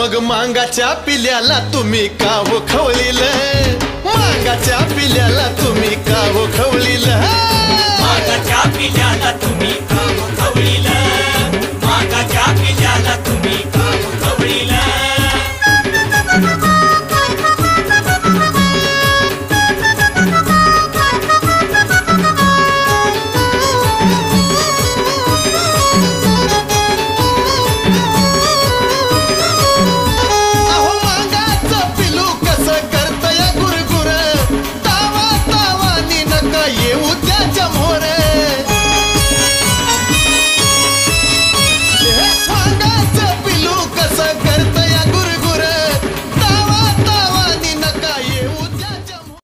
मग मांगाच्या पिल्याला तुम्ही का हो खवळील, मांगाच्या पिल्याला तुम्ही का हो खवळील, मांगाच्या पिल्याला तुम्ही का